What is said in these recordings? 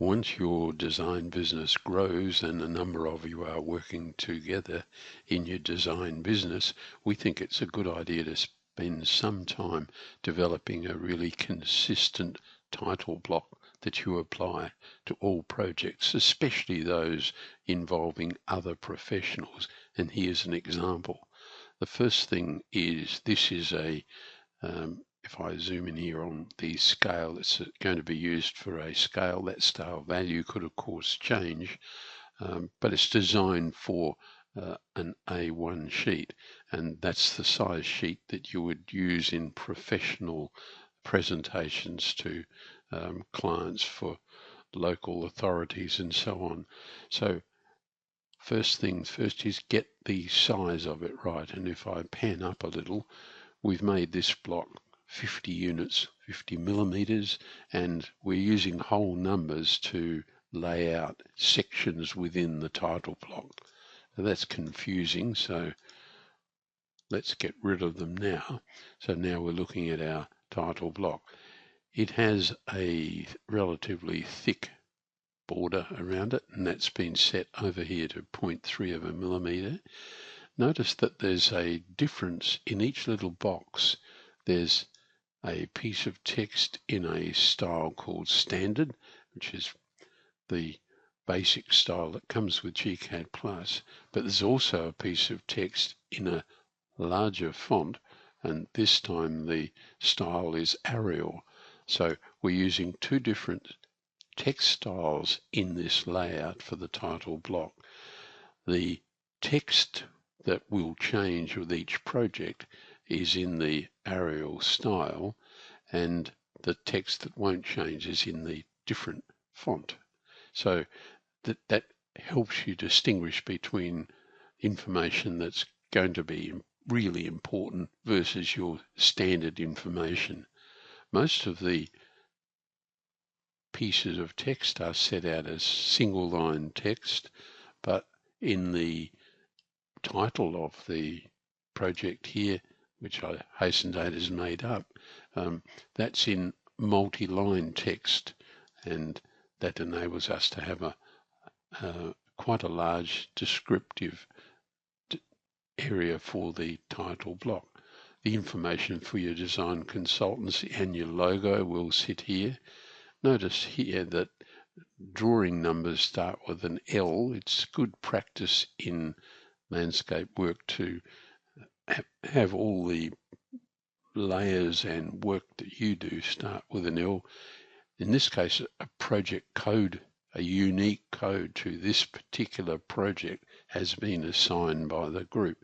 Once your design business grows and a number of you are working together in your design business, we think it's a good idea to spend some time developing a really consistent title block that you apply to all projects, especially those involving other professionals. And here's an example. The first thing is, this is if I zoom in here on the scale that's going to be used for a scale, that scale value could of course change, but it's designed for an A1 sheet, and that's the size sheet that you would use in professional presentations to clients for local authorities and so on. So first things first is get the size of it right, and if I pan up a little, we've made this block 50 units, 50 millimeters, and we're using whole numbers to lay out sections within the title block. So that's confusing, so let's get rid of them now. So now we're looking at our title block. It has a relatively thick border around it, and that's been set over here to 0.3 of a millimeter. Notice that there's a difference in each little box. There's a piece of text in a style called Standard, which is the basic style that comes with GCAD+, but there's also a piece of text in a larger font, and this time the style is Arial. So we're using two different text styles in this layout for the title block. The text that will change with each project is in the Arial style, and the text that won't change is in the different font. So that helps you distinguish between information that's going to be really important versus your standard information. Most of the pieces of text are set out as single line text, but in the title of the project here, which I hasten to add is made up, that's in multi-line text, and that enables us to have quite a large descriptive area for the title block. The information for your design consultancy and your logo will sit here. Notice here that drawing numbers start with an L. It's good practice in landscape work to have all the layers and work that you do start with an L. In this case, a project code, a unique code to this particular project has been assigned by the group.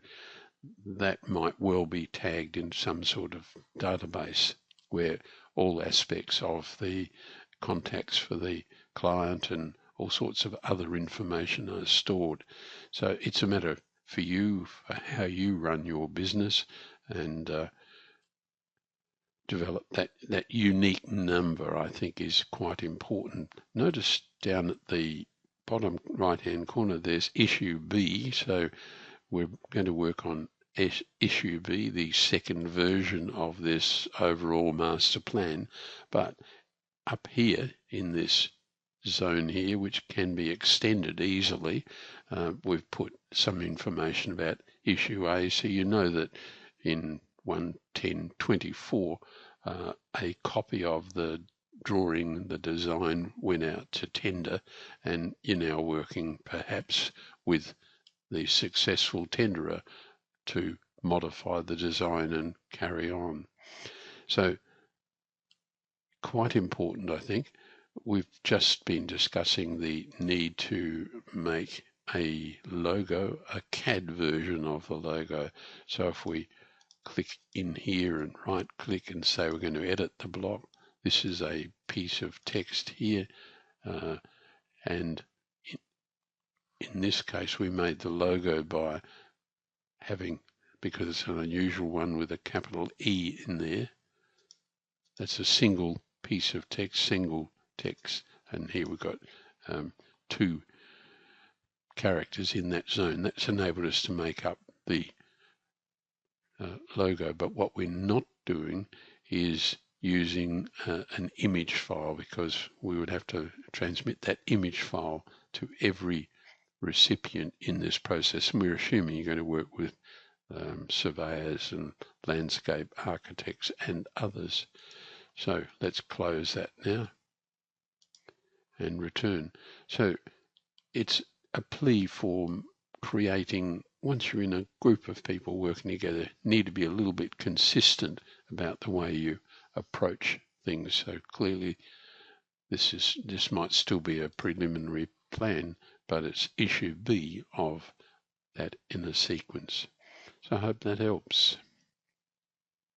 That might well be tagged in some sort of database where all aspects of the contacts for the client and all sorts of other information are stored. So it's a matter for you, for how you run your business, and develop that unique number, I think, is quite important. Notice down at the bottom right-hand corner, there's issue B. So we're going to work on issue B, the second version of this overall master plan. But up here in this zone here, which can be extended easily, we've put some information about issue A, so you know that in 11024 a copy of the drawing, the design, went out to tender, and you're now working perhaps with the successful tenderer to modify the design and carry on. So quite important, I think. We've just been discussing the need to make a logo, a CAD version of the logo. So if we click in here and right click and say we're going to edit the block, this is a piece of text here, and in this case we made the logo by having, because it's an unusual one with a capital E in there, that's a single piece of text, single text, and here we've got two characters in that zone. That's enabled us to make up the logo, but what we're not doing is using an image file, because we would have to transmit that image file to every recipient in this process. And we're assuming you're going to work with surveyors and landscape architects and others. So let's close that now and return. So it's a plea for creating, once you're in a group of people working together, need to be a little bit consistent about the way you approach things. So clearly this might still be a preliminary plan, but it's issue B of that in a sequence. So I hope that helps.